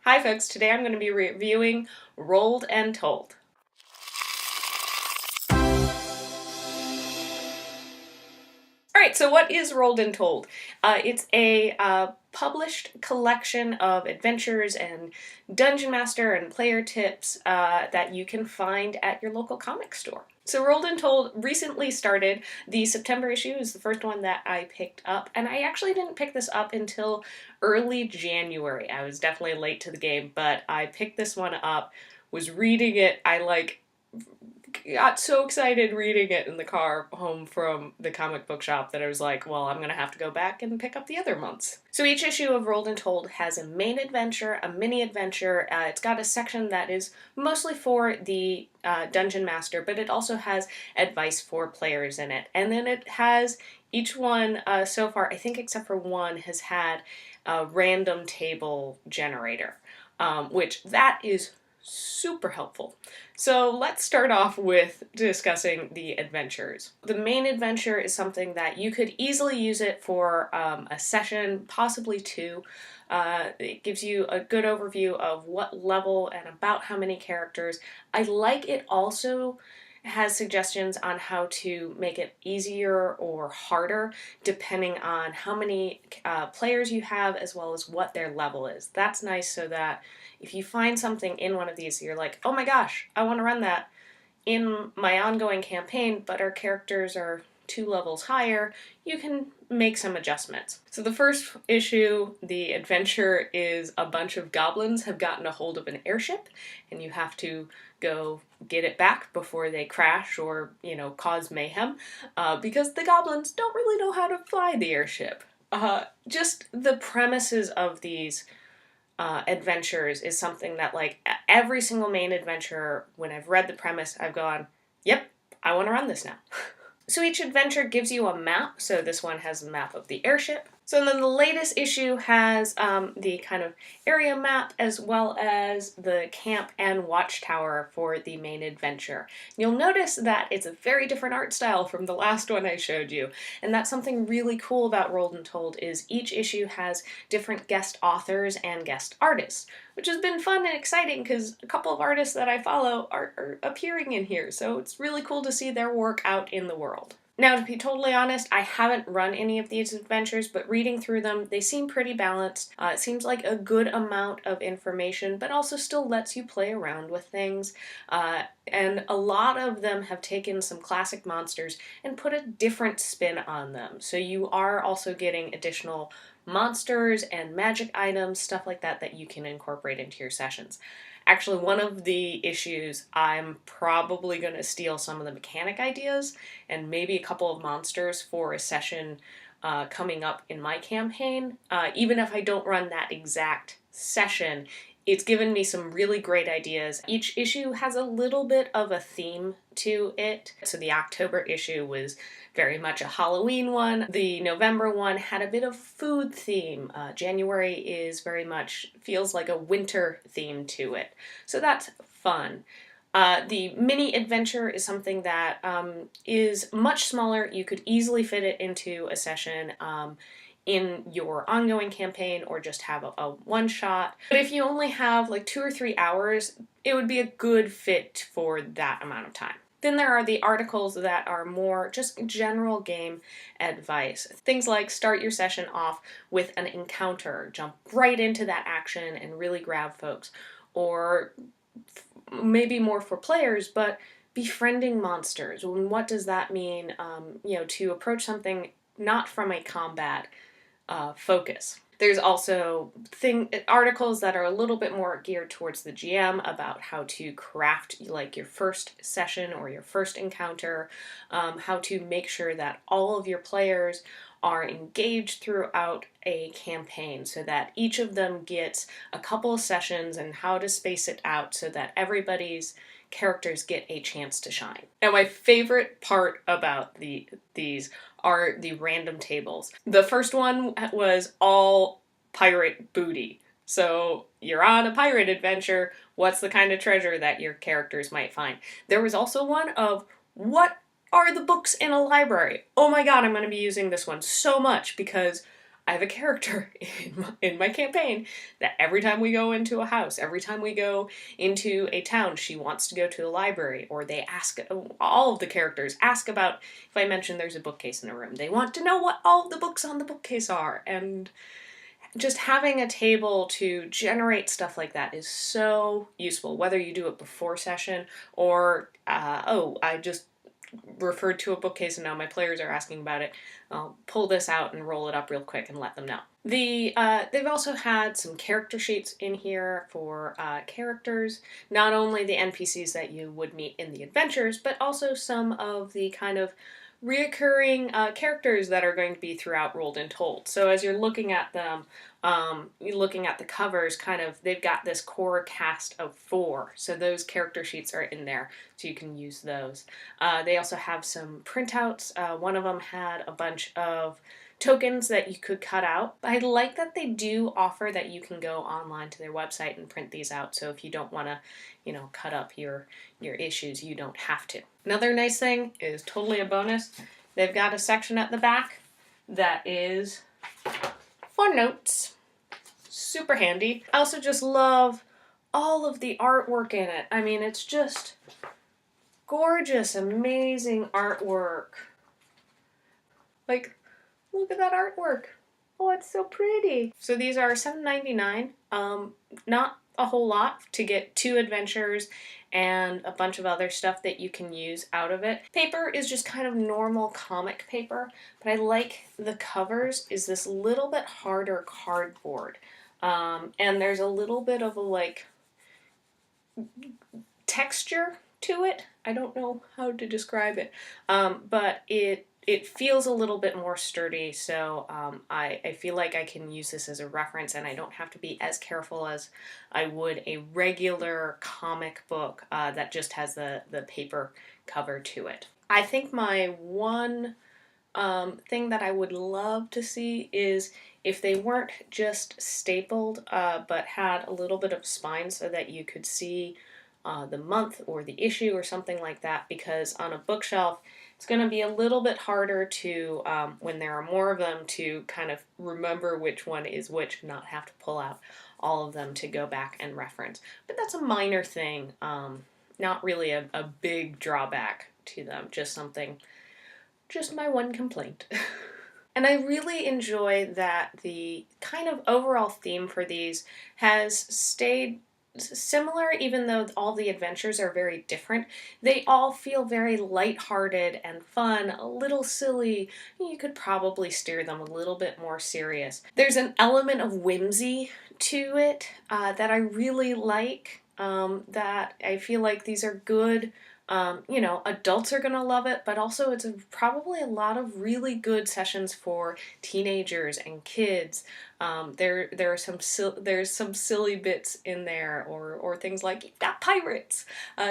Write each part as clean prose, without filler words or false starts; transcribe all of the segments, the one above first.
Hi folks, today I'm going to be reviewing Rolled and Told. Alright, so what is Rolled and Told? It's a published collection of adventures and Dungeon Master and player tips that you can find at your local comic store. So Rolled and Told recently started. The September issue is the first one that I picked up, and I actually didn't pick this up until early January. I was definitely late to the game, but I picked this one up, was reading it. I got so excited reading it in the car home from the comic book shop that I was like, well, I'm gonna have to go back and pick up the other months. So each issue of Rolled and Told has a main adventure, a mini adventure. It's got a section that is mostly for the Dungeon Master, but it also has advice for players in it. And then it has each one so far, I think except for one, has had a random table generator, which that is super helpful. So let's start off with discussing the adventures. The main adventure is something that you could easily use it for a session, possibly two. It gives you a good overview of what level and about how many characters. I like it also has suggestions on how to make it easier or harder depending on how many players you have as well as what their level is. That's nice so that if you find something in one of these, you're like, oh my gosh, I want to run that in my ongoing campaign, but our characters are 2 levels higher, you can make some adjustments. So the first issue, the adventure, is a bunch of goblins have gotten a hold of an airship, and you have to go get it back before they crash or, cause mayhem, because the goblins don't really know how to fly the airship. Just the premises of these adventures is something that, every single main adventure, when I've read the premise, I've gone, yep, I want to run this now. So each adventure gives you a map. So this one has a map of the airship. So then the latest issue has the kind of area map as well as the camp and watchtower for the main adventure. You'll notice that it's a very different art style from the last one I showed you. And that's something really cool about Rolled and Told is each issue has different guest authors and guest artists, which has been fun and exciting because a couple of artists that I follow are appearing in here. So it's really cool to see their work out in the world. Now, to be totally honest, I haven't run any of these adventures, but reading through them, they seem pretty balanced. It seems like a good amount of information, but also still lets you play around with things. And a lot of them have taken some classic monsters and put a different spin on them. So you are also getting additional monsters and magic items, stuff like that, that you can incorporate into your sessions. Actually, one of the issues, I'm probably going to steal some of the mechanic ideas and maybe a couple of monsters for a session coming up in my campaign. Even if I don't run that exact session, it's given me some really great ideas. Each issue has a little bit of a theme to it. So the October issue was very much a Halloween one. The November one had a bit of food theme. January is very much, feels like a winter theme to it. So that's fun. The mini adventure is something that is much smaller. You could easily fit it into a session in your ongoing campaign or just have a one-shot. But if you only have 2 or 3 hours, it would be a good fit for that amount of time. Then there are the articles that are more just general game advice. Things like start your session off with an encounter, jump right into that action and really grab folks. Or maybe more for players, but befriending monsters. What does that mean, to approach something not from a combat focus. There's also articles that are a little bit more geared towards the GM about how to craft your first session or your first encounter, how to make sure that all of your players are engaged throughout a campaign so that each of them gets a couple of sessions and how to space it out so that everybody's characters get a chance to shine. Now, my favorite part about these are the random tables. The first one was all pirate booty. So you're on a pirate adventure, what's the kind of treasure that your characters might find? There was also one of what are the books in a library? Oh my god, I'm going to be using this one so much because I have a character in my campaign that every time we go into a house, every time we go into a town, she wants to go to a library, or they ask, all of the characters ask about, if I mention there's a bookcase in a room, they want to know what all of the books on the bookcase are, and just having a table to generate stuff like that is so useful, whether you do it before session or, I just referred to a bookcase and now my players are asking about it. I'll pull this out and roll it up real quick and let them know. They've also had some character sheets in here for characters, not only the NPCs that you would meet in the adventures, but also some of the kind of reoccurring characters that are going to be throughout Rolled and Told. So as you're looking at them, you're looking at the covers, kind of, they've got this core cast of 4. So those character sheets are in there, so you can use those. They also have some printouts. One of them had a bunch of tokens that you could cut out. I like that they do offer that you can go online to their website and print these out, so if you don't want to, cut up your issues, you don't have to. Another nice thing is totally a bonus. They've got a section at the back that is for notes. Super handy. I also just love all of the artwork in it. I mean, it's just gorgeous, amazing artwork. Like, look at that artwork. Oh, it's so pretty. So these are $7.99. Not a whole lot to get 2 adventures and a bunch of other stuff that you can use out of it. Paper is just kind of normal comic paper, but I like the covers is this little bit harder cardboard. And there's a little bit of a texture to it. I don't know how to describe it, but it feels a little bit more sturdy, so I feel like I can use this as a reference and I don't have to be as careful as I would a regular comic book that just has the paper cover to it. I think my one thing that I would love to see is if they weren't just stapled but had a little bit of spine so that you could see the month or the issue or something like that, because on a bookshelf it's going to be a little bit harder to, when there are more of them, to kind of remember which one is which, not have to pull out all of them to go back and reference. But that's a minor thing, not really a big drawback to them, just my one complaint. And I really enjoy that the kind of overall theme for these has stayed similar, even though all the adventures are very different. They all feel very lighthearted and fun, a little silly. You could probably steer them a little bit more serious. There's an element of whimsy to it that I really like, that I feel like these are good. Adults are going to love it, but also it's probably a lot of really good sessions for teenagers and kids. There's some silly bits in there, or things like, you've got pirates.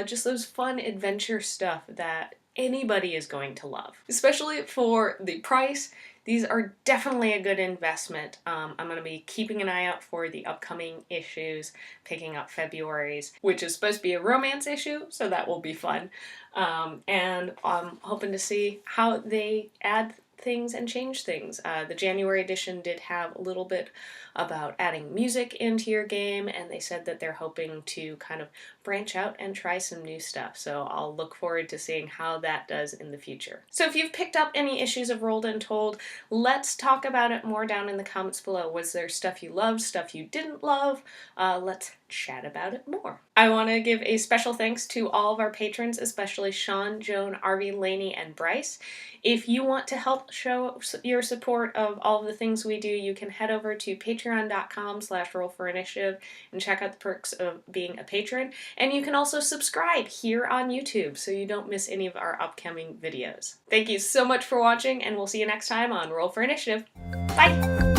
Just those fun adventure stuff that anybody is going to love. Especially for the price, these are definitely a good investment. I'm going to be keeping an eye out for the upcoming issues, picking up February's, which is supposed to be a romance issue, so that will be fun. And I'm hoping to see how they add things and change things. The January edition did have a little bit about adding music into your game, and they said that they're hoping to kind of branch out and try some new stuff. So I'll look forward to seeing how that does in the future. So if you've picked up any issues of Rolled and Told, let's talk about it more down in the comments below. Was there stuff you loved, stuff you didn't love? Let's chat about it more. I want to give a special thanks to all of our patrons, especially Sean, Joan, Arby, Lainey, and Bryce. If you want to help show your support of all of the things we do, you can head over to patreon.com/rollforinitiative and check out the perks of being a patron. And you can also subscribe here on YouTube so you don't miss any of our upcoming videos. Thank you so much for watching, and we'll see you next time on Roll for Initiative. Bye!